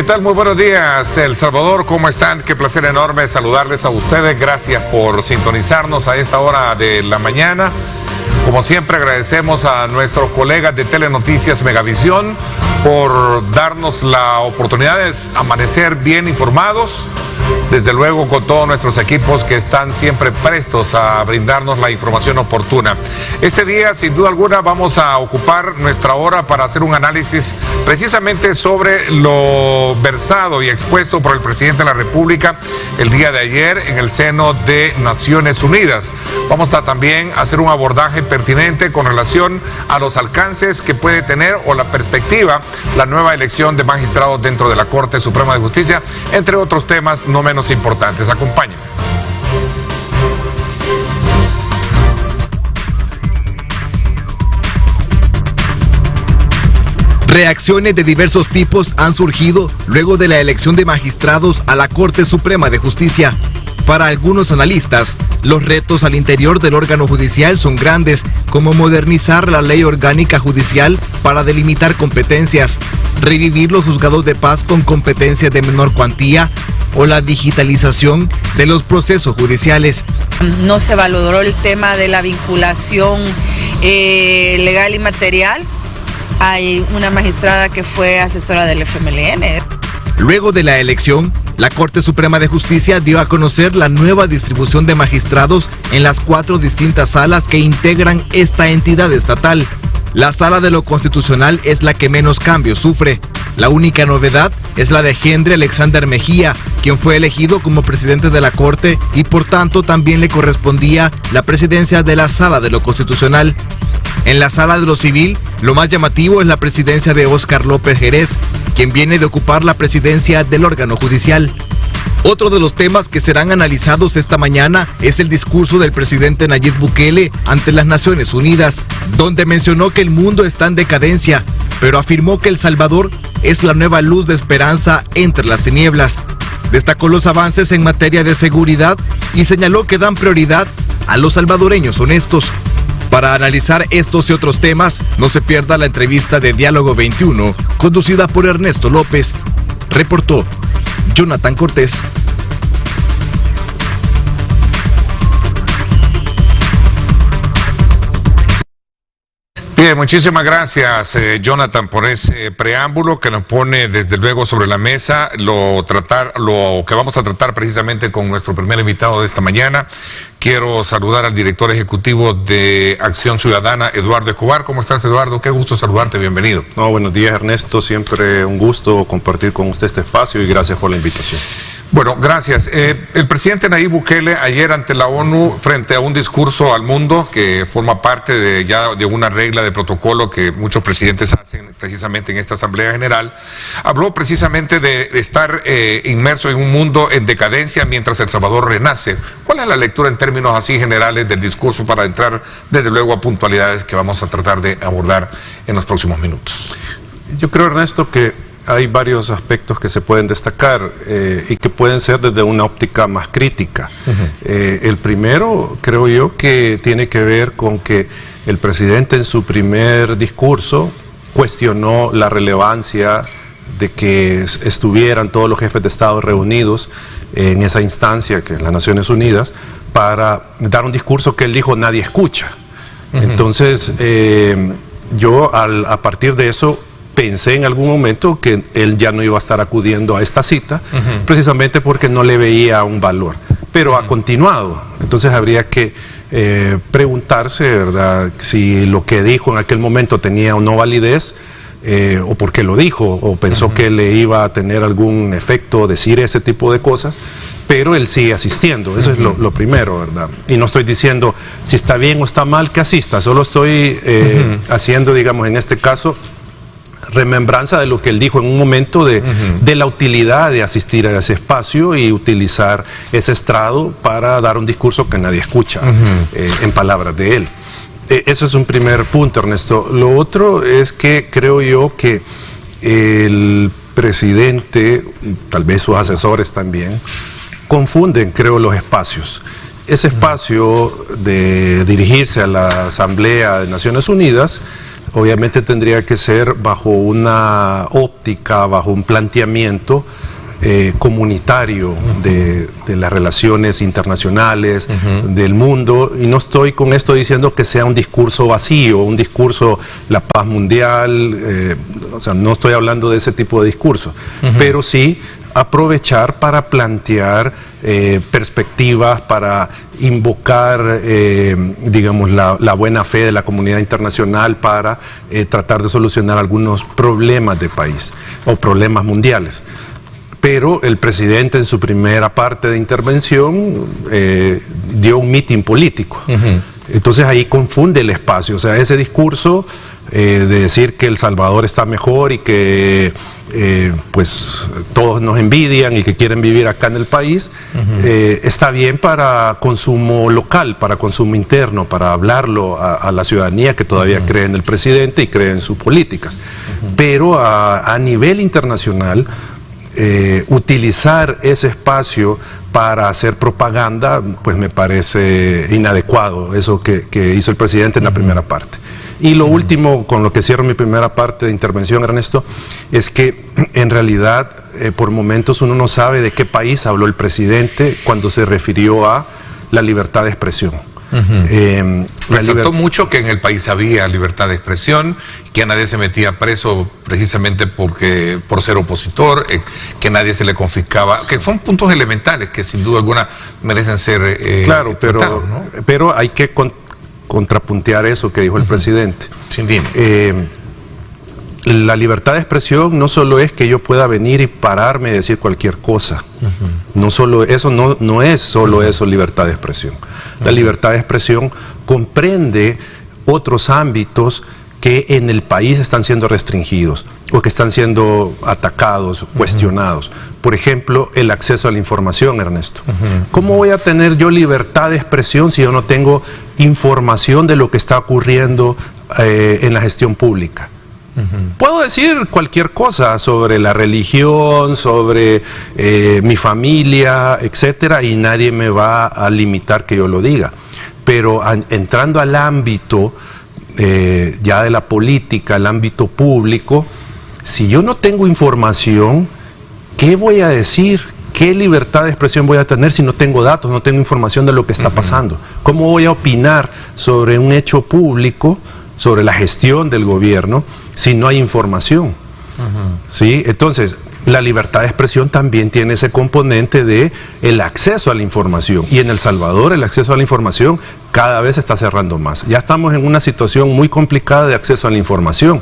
tal? Muy buenos días, El Salvador, ¿cómo están? Qué placer enorme saludarles a ustedes. Gracias por sintonizarnos a esta hora de la mañana. Como siempre, agradecemos a nuestros colegas de Telenoticias Megavisión por darnos la oportunidad de amanecer bien informados. Desde luego con todos nuestros equipos que están siempre prestos a brindarnos la información oportuna. Este día, sin duda alguna, vamos a ocupar nuestra hora para hacer un análisis precisamente sobre lo versado y expuesto por el presidente de la República el día de ayer en el seno de Naciones Unidas. Vamos a también hacer un abordaje pertinente con relación a los alcances que puede tener o la perspectiva la nueva elección de magistrados dentro de la Corte Suprema de Justicia, entre otros temas no menos importantes. Acompáñenme. Reacciones de diversos tipos han surgido luego de la elección de magistrados a la Corte Suprema de Justicia. Para algunos analistas, los retos al interior del órgano judicial son grandes, como modernizar la ley orgánica judicial para delimitar competencias, revivir los juzgados de paz con competencias de menor cuantía o la digitalización de los procesos judiciales. No se valoró el tema de la vinculación legal y material. Hay una magistrada que fue asesora del FMLN. Luego de la elección, la Corte Suprema de Justicia dio a conocer la nueva distribución de magistrados en las 4 distintas salas que integran esta entidad estatal. La Sala de lo Constitucional es la que menos cambios sufre. La única novedad es la de Henry Alexander Mejía, quien fue elegido como presidente de la Corte y por tanto también le correspondía la presidencia de la Sala de lo Constitucional. En la Sala de lo Civil, lo más llamativo es la presidencia de Óscar López Jerez, quien viene de ocupar la presidencia del órgano judicial. Otro de los temas que serán analizados esta mañana es el discurso del presidente Nayib Bukele ante las Naciones Unidas, donde mencionó que el mundo está en decadencia, pero afirmó que El Salvador es la nueva luz de esperanza entre las tinieblas. Destacó los avances en materia de seguridad y señaló que dan prioridad a los salvadoreños honestos. Para analizar estos y otros temas, no se pierda la entrevista de Diálogo 21, conducida por Ernesto López. Reportó Jonathan Cortés. Bien, muchísimas gracias, Jonathan, por ese preámbulo que nos pone desde luego sobre la mesa lo que vamos a tratar precisamente con nuestro primer invitado de esta mañana. Quiero saludar al director ejecutivo de Acción Ciudadana, Eduardo Escobar. ¿Cómo estás, Eduardo? Qué gusto saludarte, bienvenido. Buenos días, Ernesto, siempre un gusto compartir con usted este espacio y gracias por la invitación. Bueno, gracias. El presidente Nayib Bukele ayer ante la ONU, frente a un discurso al mundo que forma parte de una regla de protocolo que muchos presidentes hacen precisamente en esta Asamblea General, habló precisamente de estar inmerso en un mundo en decadencia mientras El Salvador renace. ¿Cuál es la lectura en términos así generales del discurso para entrar desde luego a puntualidades que vamos a tratar de abordar en los próximos minutos? Yo creo, Ernesto, que hay varios aspectos que se pueden destacar y que pueden ser desde una óptica más crítica. El primero, creo yo, que tiene que ver con que el presidente en su primer discurso cuestionó la relevancia de que estuvieran todos los jefes de Estado reunidos en esa instancia, que es las Naciones Unidas, para dar un discurso que él dijo nadie escucha. Entonces, yo a partir de eso pensé en algún momento que él ya no iba a estar acudiendo a esta cita, precisamente porque no le veía un valor. Pero ha continuado. Entonces habría que preguntarse, ¿verdad?, si lo que dijo en aquel momento tenía o no validez, o por qué lo dijo, o pensó que le iba a tener algún efecto decir ese tipo de cosas. Pero él sigue asistiendo, eso es lo primero, ¿verdad? Y no estoy diciendo si está bien o está mal que asista, solo estoy haciendo, digamos, en este caso, remembranza de lo que él dijo en un momento de la utilidad de asistir a ese espacio y utilizar ese estrado para dar un discurso que nadie escucha, en palabras de él. Eso es un primer punto, Ernesto. Lo otro es que creo yo que el presidente, y tal vez sus asesores también, confunden, creo, los espacios. Ese espacio de dirigirse a la Asamblea de Naciones Unidas obviamente tendría que ser bajo una óptica, bajo un planteamiento comunitario de las relaciones internacionales, del mundo, y no estoy con esto diciendo que sea un discurso vacío, un discurso la paz mundial, o sea, no estoy hablando de ese tipo de discurso, pero sí aprovechar para plantear perspectivas, para invocar, digamos, la buena fe de la comunidad internacional para tratar de solucionar algunos problemas de país o problemas mundiales. Pero el presidente en su primera parte de intervención dio un mitin político. Entonces ahí confunde el espacio. O sea, ese discurso de decir que El Salvador está mejor y que pues todos nos envidian y que quieren vivir acá en el país, está bien para consumo local, para consumo interno, para hablarlo a la ciudadanía que todavía cree en el presidente y cree en sus políticas. Pero a nivel internacional, utilizar ese espacio para hacer propaganda, pues me parece inadecuado, eso que hizo el presidente en la primera parte. Y lo último, con lo que cierro mi primera parte de intervención, Ernesto, es que en realidad por momentos uno no sabe de qué país habló el presidente cuando se refirió a la libertad de expresión. Resaltó mucho que en el país había libertad de expresión, que a nadie se metía preso precisamente por ser opositor, que nadie se le confiscaba, que son puntos elementales que sin duda alguna merecen ser claro, pero hay que contrapuntear eso que dijo el presidente. Sin duda. La libertad de expresión no solo es que yo pueda venir y pararme y decir cualquier cosa. No solo eso, no es solo eso libertad de expresión. La libertad de expresión comprende otros ámbitos que en el país están siendo restringidos o que están siendo atacados, cuestionados. Por ejemplo, el acceso a la información, Ernesto. ¿Cómo voy a tener yo libertad de expresión si yo no tengo información de lo que está ocurriendo en la gestión pública? Puedo decir cualquier cosa sobre la religión, sobre mi familia, etcétera, y nadie me va a limitar que yo lo diga. Pero entrando al ámbito ya de la política, al ámbito público, si yo no tengo información, ¿qué voy a decir? ¿Qué libertad de expresión voy a tener si no tengo datos, no tengo información de lo que está pasando? ¿Cómo voy a opinar sobre un hecho público, sobre la gestión del gobierno, si no hay información? ¿Sí? Entonces, la libertad de expresión también tiene ese componente de el acceso a la información. Y en El Salvador el acceso a la información cada vez se está cerrando más. Ya estamos en una situación muy complicada de acceso a la información.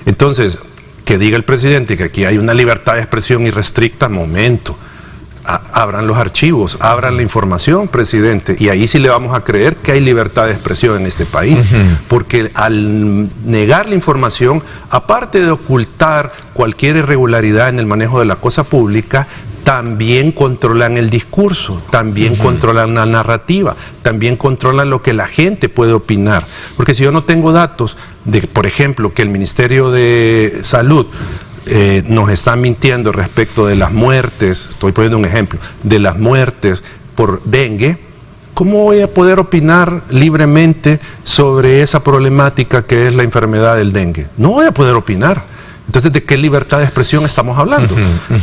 Entonces, que diga el presidente que aquí hay una libertad de expresión irrestricta, momento. Abran los archivos, abran la información, presidente, y ahí sí le vamos a creer que hay libertad de expresión en este país, porque al negar la información, aparte de ocultar cualquier irregularidad en el manejo de la cosa pública, también controlan el discurso, también controlan la narrativa, también controlan lo que la gente puede opinar, porque si yo no tengo datos de, por ejemplo, que el Ministerio de Salud nos está mintiendo respecto de las muertes, estoy poniendo un ejemplo, de las muertes por dengue, ¿cómo voy a poder opinar libremente sobre esa problemática que es la enfermedad del dengue? No voy a poder opinar. Entonces, ¿de qué libertad de expresión estamos hablando?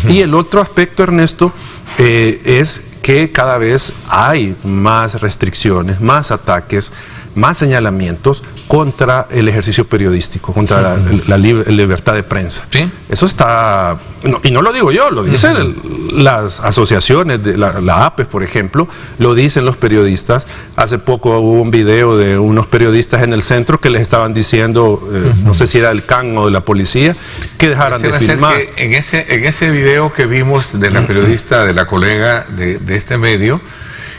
Y el otro aspecto, Ernesto, es que cada vez hay más restricciones, más ataques, más señalamientos contra el ejercicio periodístico, contra la libertad de prensa. ¿Sí? Eso está, y no lo digo yo, lo dicen las asociaciones, de la APES, por ejemplo, lo dicen los periodistas. Hace poco hubo un video de unos periodistas en el centro que les estaban diciendo, no sé si era del CAN o de la policía, que dejaran de filmar. Que en ese video que vimos de la periodista, de la colega de este medio,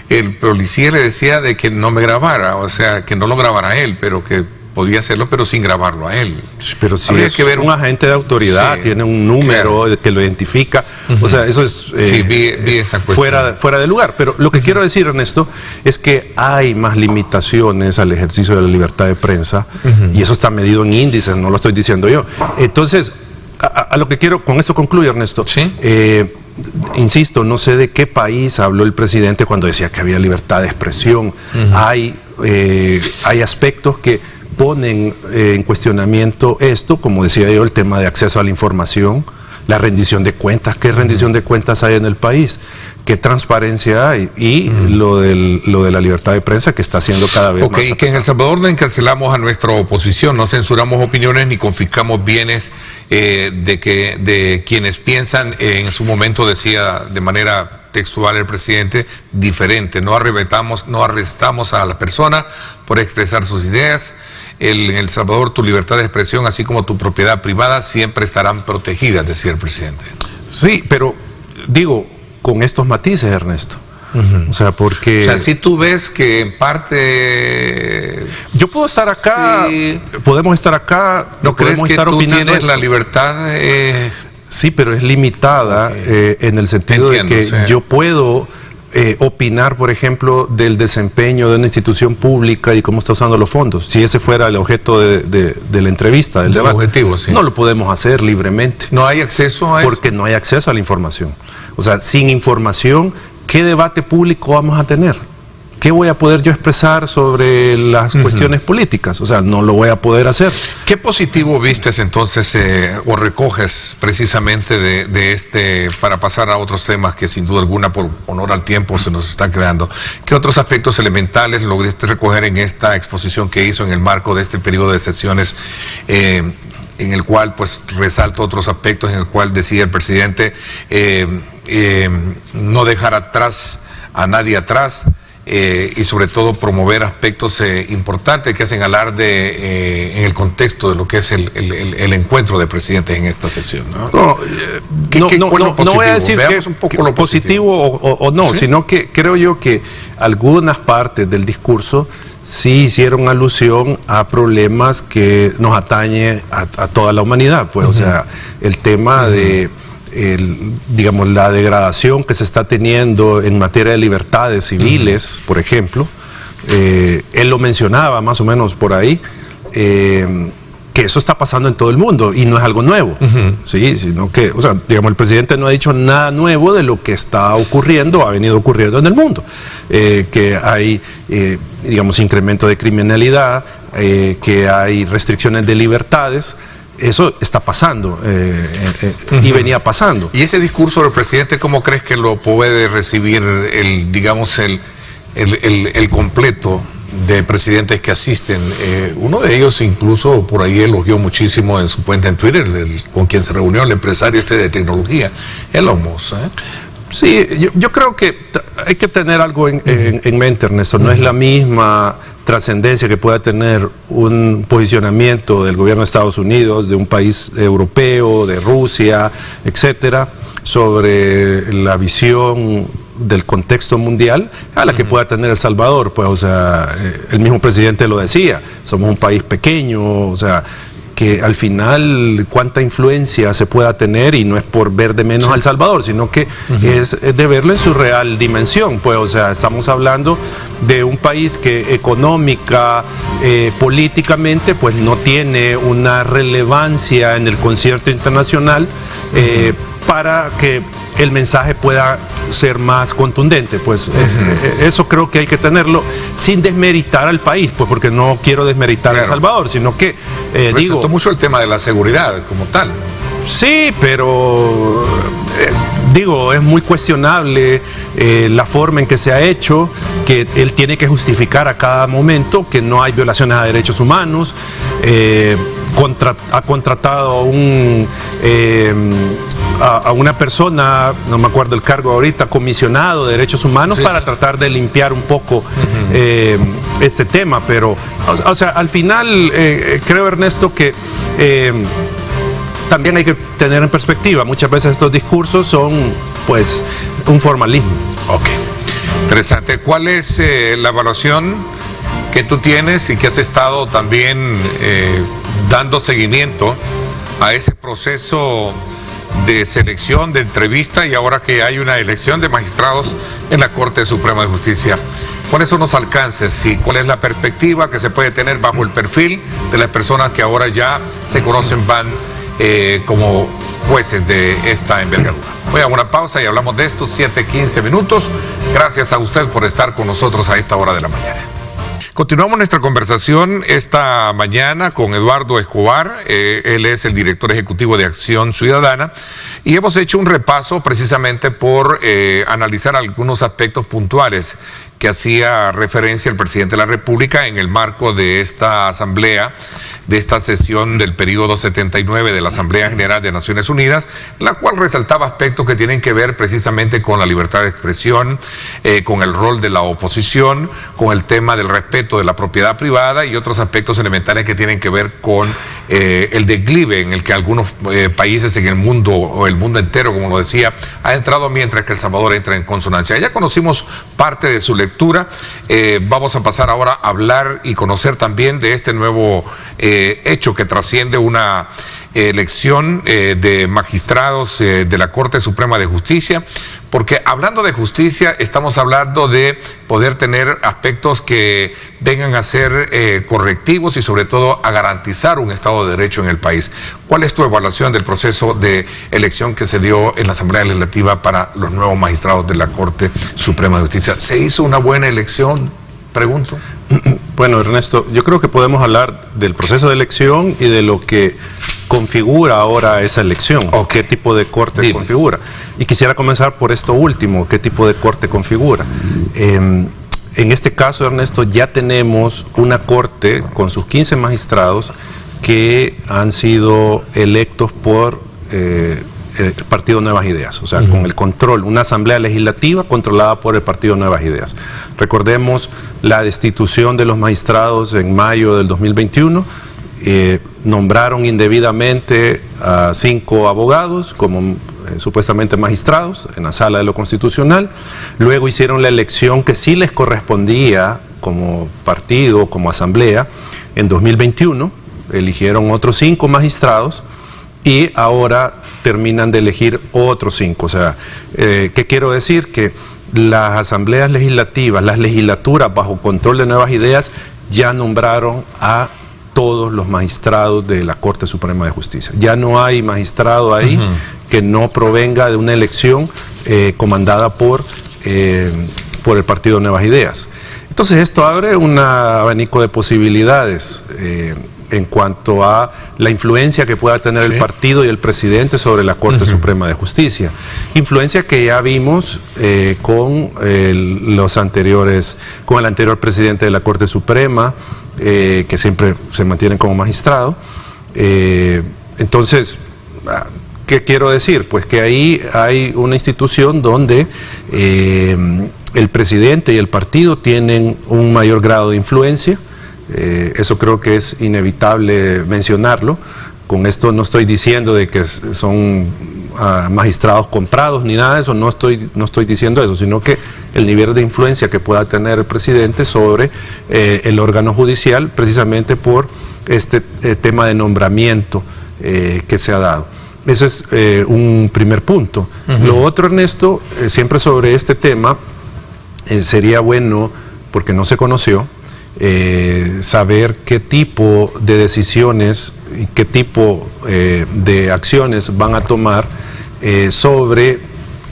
el policía le decía de que no me grabara, o sea, que no lo grabara él, pero que podía hacerlo, pero sin grabarlo a él. Pero si es que ver un agente de autoridad, sí, tiene un número que lo identifica, o sea, eso es sí, vi esa cuestión. fuera de lugar. Pero lo que quiero decir, Ernesto, es que hay más limitaciones al ejercicio de la libertad de prensa, y eso está medido en índices, no lo estoy diciendo yo. Entonces, a lo que quiero, con esto concluyo, Ernesto. ¿Sí? Insisto, no sé de qué país habló el presidente cuando decía que había libertad de expresión. Hay aspectos que ponen en cuestionamiento esto, como decía yo, el tema de acceso a la información, la rendición de cuentas. ¿Qué rendición de cuentas hay en el país? ¿Qué transparencia hay? Y lo de la libertad de prensa, que está siendo cada vez más y que en El Salvador no encarcelamos a nuestra oposición, no censuramos opiniones ni confiscamos bienes de quienes piensan, en su momento decía de manera textual el presidente, diferente. No arrestamos a la persona por expresar sus ideas. En El Salvador tu libertad de expresión, así como tu propiedad privada, siempre estarán protegidas, decía el presidente. Sí, pero digo, con estos matices, Ernesto. O sea, porque... O sea, si tú ves que en parte... Yo puedo estar acá, sí. Podemos estar acá, ¿no crees que tú tienes la libertad? Sí, pero es limitada en el sentido de que yo puedo opinar, por ejemplo, del desempeño de una institución pública y cómo está usando los fondos. Si ese fuera el objeto de la entrevista, del debate, objetivo, sí. No lo podemos hacer libremente. ¿No hay acceso a eso? Porque no hay acceso a la información. O sea, sin información, ¿qué debate público vamos a tener? ¿Qué voy a poder yo expresar sobre las cuestiones políticas? O sea, no lo voy a poder hacer. ¿Qué positivo vistes entonces o recoges precisamente de para pasar a otros temas que sin duda alguna, por honor al tiempo, se nos están quedando? ¿Qué otros aspectos elementales lograste recoger en esta exposición que hizo en el marco de este periodo de sesiones, en el cual pues resalto otros aspectos, en el cual decía el presidente no dejar a nadie atrás, y sobre todo promover aspectos importantes que hacen alarde en el contexto de lo que es el encuentro de presidentes en esta sesión, ¿no? No voy a decir que lo positivo o no, ¿sí? Sino que creo yo que algunas partes del discurso sí hicieron alusión a problemas que nos atañe a toda la humanidad, pues, o sea, el tema de digamos, la degradación que se está teniendo en materia de libertades civiles, por ejemplo. Él lo mencionaba más o menos por ahí, que eso está pasando en todo el mundo y no es algo nuevo, ¿sí? Sino que, o sea, digamos, el presidente no ha dicho nada nuevo de lo que está ocurriendo, ha venido ocurriendo en el mundo, que hay, digamos, incremento de criminalidad, que hay restricciones de libertades. Eso está pasando y venía pasando. ¿Y ese discurso del presidente, cómo crees que lo puede recibir el completo de presidentes que asisten? Uno de ellos incluso por ahí elogió muchísimo en su cuenta en Twitter, con quien se reunió el empresario de tecnología, Elon Musk. Sí, yo creo que hay que tener algo en mente, Ernesto. No es la misma trascendencia que pueda tener un posicionamiento del gobierno de Estados Unidos, de un país europeo, de Rusia, etcétera, sobre la visión del contexto mundial a la que pueda tener El Salvador. Pues, o sea, el mismo presidente lo decía, somos un país pequeño, o sea, que al final cuánta influencia se pueda tener, y no es por ver de menos a El Salvador, sino que es de verlo en su real dimensión. Pues, o sea, estamos hablando de un país que económica, políticamente, pues no tiene una relevancia en el concierto internacional para que el mensaje pueda ser más contundente. Pues eso creo que hay que tenerlo sin desmeritar al país, pues, porque no quiero desmeritar a El Salvador, sino que digo mucho el tema de la seguridad como tal. Sí, pero digo, es muy cuestionable la forma en que se ha hecho, que él tiene que justificar a cada momento que no hay violaciones a derechos humanos. Ha contratado a una persona, no me acuerdo el cargo ahorita, comisionado de derechos humanos, para tratar de limpiar un poco este tema. Pero, o sea, al final creo, Ernesto, que también hay que tener en perspectiva, muchas veces estos discursos son, pues, un formalismo. Ok, interesante. ¿Cuál es la evaluación que tú tienes y que has estado también dando seguimiento a ese proceso de selección, de entrevista, y ahora que hay una elección de magistrados en la Corte Suprema de Justicia? ¿Cuáles son los alcances y cuál es la perspectiva que se puede tener bajo el perfil de las personas que ahora ya se conocen, van como jueces de esta envergadura? Voy a una pausa y hablamos de estos 7:15 minutos. Gracias a usted por estar con nosotros a esta hora de la mañana. Continuamos nuestra conversación esta mañana con Eduardo Escobar. Él es el director ejecutivo de Acción Ciudadana y hemos hecho un repaso precisamente por analizar algunos aspectos puntuales que hacía referencia el presidente de la República en el marco de esta asamblea, de esta sesión del periodo 79 de la Asamblea General de Naciones Unidas, la cual resaltaba aspectos que tienen que ver precisamente con la libertad de expresión, con el rol de la oposición, con el tema del respeto de la propiedad privada y otros aspectos elementales que tienen que ver con el declive en el que algunos países en el mundo, o el mundo entero, como lo decía, ha entrado, mientras que El Salvador entra en consonancia. Ya conocimos parte de su lectura. Vamos a pasar ahora a hablar y conocer también de este nuevo hecho que trasciende una elección de magistrados de la Corte Suprema de Justicia, porque hablando de justicia estamos hablando de poder tener aspectos que vengan a ser correctivos y sobre todo a garantizar un Estado de Derecho en el país. ¿Cuál es tu evaluación del proceso de elección que se dio en la Asamblea Legislativa para los nuevos magistrados de la Corte Suprema de Justicia? ¿Se hizo una buena elección? Pregunto. Bueno, Ernesto, yo creo que podemos hablar del proceso de elección y de lo que configura ahora esa elección, o qué tipo de corte configura. Y quisiera comenzar por esto último, qué tipo de corte configura. En este caso, Ernesto, ya tenemos una corte con sus 15 magistrados que han sido electos por el Partido Nuevas Ideas, o sea, con el control, una asamblea legislativa controlada por el Partido Nuevas Ideas. Recordemos la destitución de los magistrados en mayo del 2021, nombraron indebidamente a 5 abogados como supuestamente magistrados en la Sala de lo Constitucional, luego hicieron la elección que sí les correspondía como partido, como asamblea, en 2021, eligieron otros 5 magistrados, y ahora terminan de elegir otros 5. O sea, ¿qué quiero decir? Que las asambleas legislativas, las legislaturas bajo control de Nuevas Ideas, ya nombraron a todos los magistrados de la Corte Suprema de Justicia. Ya no hay magistrado ahí que no provenga de una elección comandada por el Partido Nuevas Ideas. Entonces esto abre un abanico de posibilidades en cuanto a la influencia que pueda tener el partido y el presidente sobre la Corte Suprema de Justicia. Influencia que ya vimos con el anterior presidente de la Corte Suprema, que siempre se mantienen como magistrado. Entonces, ¿qué quiero decir? Pues que ahí hay una institución donde el presidente y el partido tienen un mayor grado de influencia. Eso creo que es inevitable mencionarlo. Con esto no estoy diciendo de que son magistrados comprados ni nada de eso, no estoy diciendo eso, sino que el nivel de influencia que pueda tener el presidente sobre el órgano judicial, precisamente por este tema de nombramiento que se ha dado. Eso es un primer punto. Lo otro, Ernesto, siempre sobre este tema, sería bueno, porque no se conoció, saber qué tipo de decisiones y qué tipo de acciones van a tomar sobre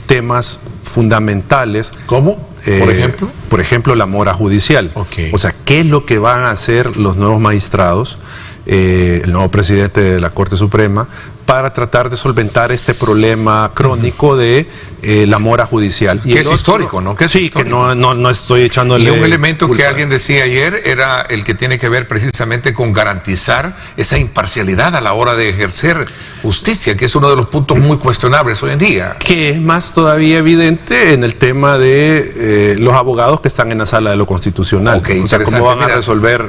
temas fundamentales. ¿Cómo? ¿Por ejemplo? Por ejemplo, la mora judicial. O sea, ¿qué es lo que van a hacer los nuevos magistrados, el nuevo presidente de la Corte Suprema, para tratar de solventar este problema crónico de la mora judicial? Que es histórico, ¿no? Sí, que no estoy echándole. Y un elemento que alguien decía ayer era el que tiene que ver precisamente con garantizar esa imparcialidad a la hora de ejercer justicia, que es uno de los puntos muy cuestionables hoy en día. Que es más todavía evidente en el tema de los abogados que están en la Sala de lo Constitucional. O sea, ¿cómo van a resolver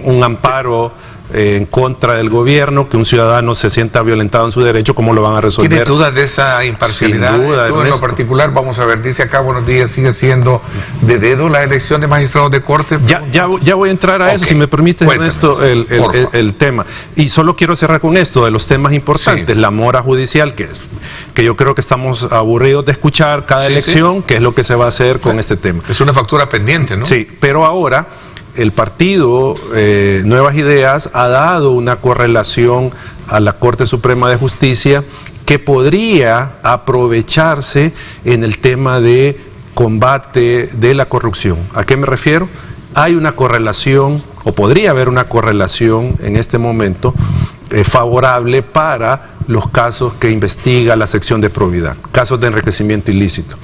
un amparo en contra del gobierno, que un ciudadano se sienta violentado en su derecho? ¿Cómo lo van a resolver? ¿Tiene dudas de esa imparcialidad? Sin duda, en lo particular, vamos a ver, dice acá, buenos días, sigue siendo de dedo la elección de magistrados de corte. Ya voy a entrar a eso, si me permite, Ernesto, el tema. Y solo quiero cerrar con esto, de los temas importantes, la mora judicial, que yo creo que estamos aburridos de escuchar cada elección, qué es lo que se va a hacer con este tema. Es una factura pendiente, ¿no? Sí, pero ahora el partido Nuevas Ideas ha dado una correlación a la Corte Suprema de Justicia que podría aprovecharse en el tema de combate de la corrupción. ¿A qué me refiero? hay una correlación, o podría haber una correlación en este momento favorable para los casos que investiga la sección de probidad, casos de enriquecimiento ilícito.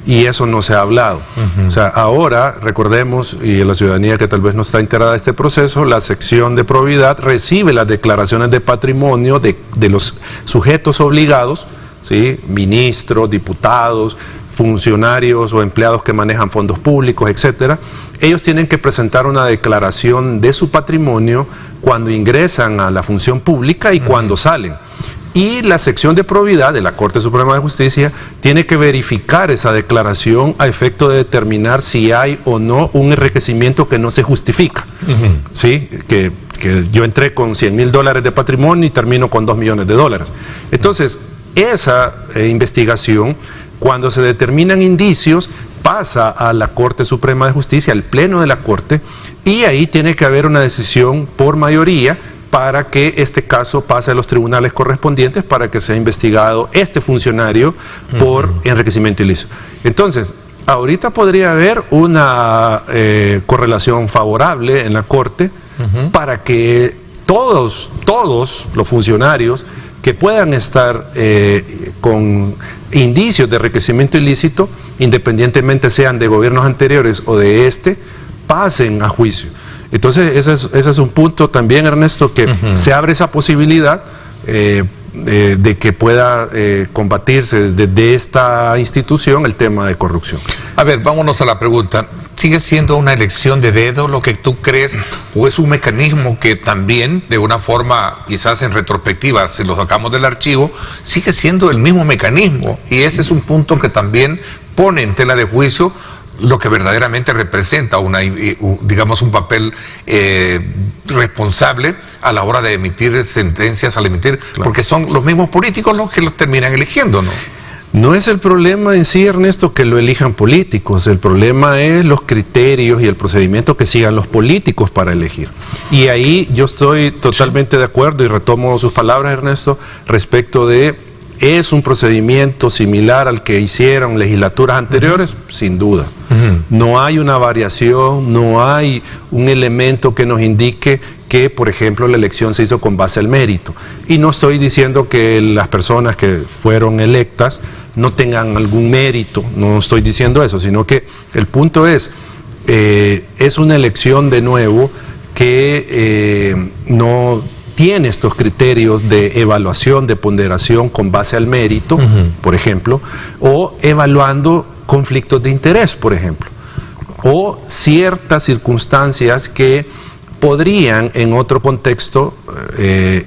Y eso no se ha hablado. O sea, ahora, recordemos, y la ciudadanía que tal vez no está enterada de este proceso, la sección de probidad recibe las declaraciones de patrimonio de los sujetos obligados, ¿sí? Ministros, diputados, funcionarios o empleados que manejan fondos públicos, etcétera. Ellos tienen que presentar una declaración de su patrimonio cuando ingresan a la función pública y cuando salen. Y la sección de probidad de la Corte Suprema de Justicia tiene que verificar esa declaración a efecto de determinar si hay o no un enriquecimiento que no se justifica. ¿Sí? Que yo entré con $100,000 de patrimonio y termino con $2 millones. Entonces, esa investigación, cuando se determinan indicios, pasa a la Corte Suprema de Justicia, al Pleno de la Corte, y ahí tiene que haber una decisión por mayoría para que este caso pase a los tribunales correspondientes para que sea investigado este funcionario por enriquecimiento ilícito. Entonces, ahorita podría haber una correlación favorable en la Corte para que todos los funcionarios que puedan estar con indicios de enriquecimiento ilícito, independientemente sean de gobiernos anteriores o de pasen a juicio. Entonces, ese es un punto también, Ernesto, que se abre esa posibilidad de que pueda combatirse desde esta institución el tema de corrupción. A ver, vámonos a la pregunta. ¿Sigue siendo una elección de dedo lo que tú crees, o es un mecanismo que también, de una forma, quizás en retrospectiva, si lo sacamos del archivo, sigue siendo el mismo mecanismo? Y ese es un punto que también pone en tela de juicio lo que verdaderamente representa digamos, un papel responsable a la hora de emitir sentencias, porque son los mismos políticos los que los terminan eligiendo, ¿no? No es el problema en sí, Ernesto, que lo elijan políticos. El problema es los criterios y el procedimiento que sigan los políticos para elegir. Y ahí yo estoy totalmente de acuerdo y retomo sus palabras, Ernesto, respecto de ¿es un procedimiento similar al que hicieron legislaturas anteriores? Sin duda. No hay una variación, no hay un elemento que nos indique que, por ejemplo, la elección se hizo con base al mérito. Y no estoy diciendo que las personas que fueron electas no tengan algún mérito, no estoy diciendo eso, sino que el punto es una elección de nuevo que no tiene estos criterios de evaluación, de ponderación con base al mérito, por ejemplo, o evaluando conflictos de interés, por ejemplo, o ciertas circunstancias que podrían en otro contexto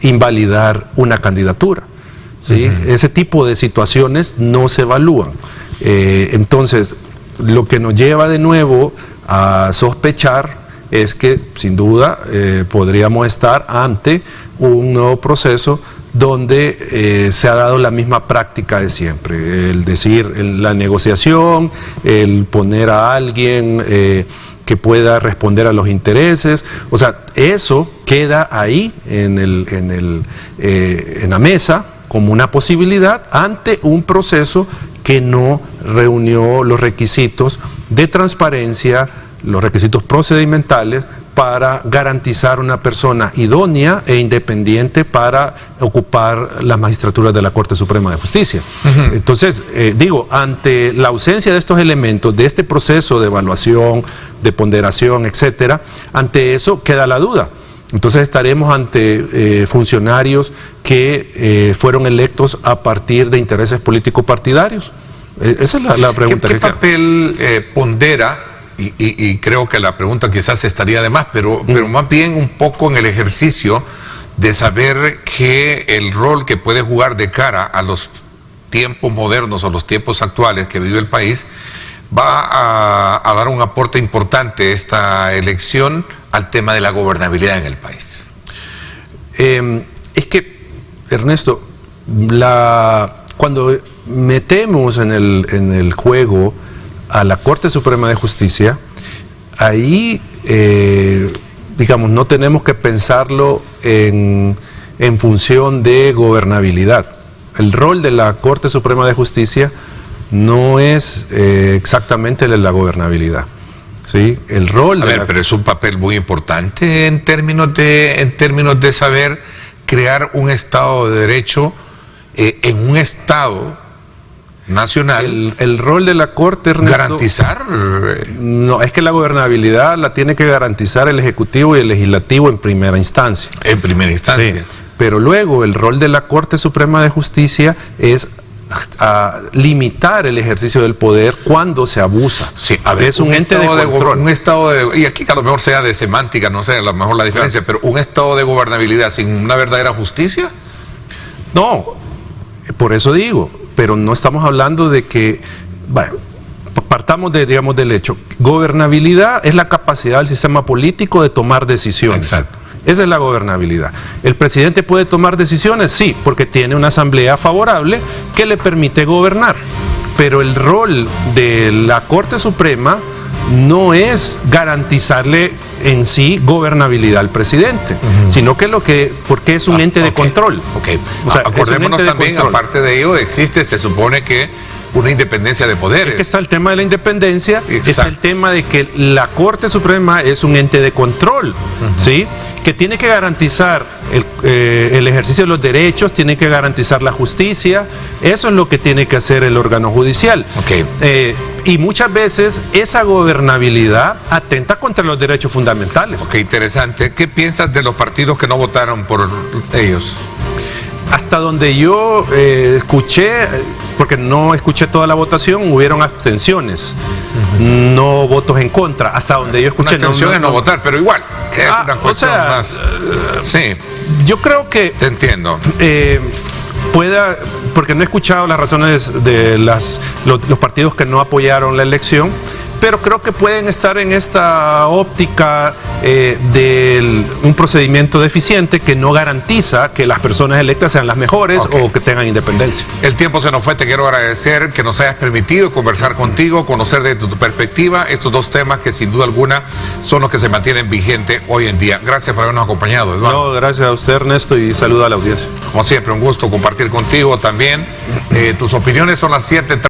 invalidar una candidatura, ¿sí? Ese tipo de situaciones no se evalúan. Entonces, lo que nos lleva de nuevo a sospechar es que, sin duda, podríamos estar ante un nuevo proceso donde se ha dado la misma práctica de siempre, el decir, la negociación, el poner a alguien que pueda responder a los intereses. O sea, eso queda ahí en la mesa como una posibilidad ante un proceso que no reunió los requisitos de transparencia, los requisitos procedimentales para garantizar una persona idónea e independiente para ocupar las magistraturas de la Corte Suprema de Justicia. Entonces, ante la ausencia de estos elementos, de este proceso de evaluación, de ponderación, etcétera, ante eso queda la duda. Entonces estaremos ante funcionarios que fueron electos a partir de intereses políticos partidarios. Esa es la pregunta. ¿Qué papel pondera? Y creo que la pregunta quizás estaría de más, pero más bien un poco en el ejercicio de saber que el rol que puede jugar de cara a los tiempos modernos o los tiempos actuales que vive el país, va a dar un aporte importante esta elección al tema de la gobernabilidad en el país. Es que, Ernesto, cuando metemos en el juego a la Corte Suprema de Justicia, ahí, digamos, no tenemos que pensarlo en función de gobernabilidad. El rol de la Corte Suprema de Justicia no es exactamente el de la gobernabilidad, ¿sí? El rol pero es un papel muy importante en términos de saber crear un Estado de Derecho en un Estado nacional. El rol de la Corte, Ernesto, garantizar. No, es que la gobernabilidad la tiene que garantizar el Ejecutivo y el Legislativo en primera instancia. En primera instancia. Sí, pero luego el rol de la Corte Suprema de Justicia es limitar el ejercicio del poder cuando se abusa. Sí, a ver, es un ente de control. Un estado de, y aquí a lo mejor sea de semántica, no sé, a lo mejor la diferencia, pero un estado de gobernabilidad sin una verdadera justicia. No, por eso digo, pero no estamos hablando de que, bueno, partamos del hecho. Gobernabilidad es la capacidad del sistema político de tomar decisiones. Exacto. Esa es la gobernabilidad. ¿El presidente puede tomar decisiones? Sí, porque tiene una asamblea favorable que le permite gobernar. Pero el rol de la Corte Suprema no es garantizarle en sí gobernabilidad al presidente, sino que porque es un ente de control. O sea, acordémonos también, aparte de ello, se supone que una independencia de poderes. Es que está el tema de la independencia, está el tema de que la Corte Suprema es un ente de control, ¿sí? Que tiene que garantizar el ejercicio de los derechos, tiene que garantizar la justicia. Eso es lo que tiene que hacer el órgano judicial. Y muchas veces esa gobernabilidad atenta contra los derechos fundamentales. Interesante. ¿Qué piensas de los partidos que no votaron por ellos? Hasta donde yo escuché, porque no escuché toda la votación, hubieron abstenciones, no votos en contra. Hasta donde yo escuché. Una abstención es no votar, pero igual. Que es una cuestión más. Sí. Yo creo que. Te entiendo. Porque no he escuchado las razones de los partidos que no apoyaron la elección, pero creo que pueden estar en esta óptica de un procedimiento deficiente que no garantiza que las personas electas sean las mejores o que tengan independencia. El tiempo se nos fue, te quiero agradecer que nos hayas permitido conversar contigo, conocer desde tu perspectiva estos dos temas que sin duda alguna son los que se mantienen vigentes hoy en día. Gracias por habernos acompañado, Eduardo. No, gracias a usted, Ernesto, y saludo a la audiencia. Como siempre, un gusto compartir contigo también. Tus opiniones son las 7:30.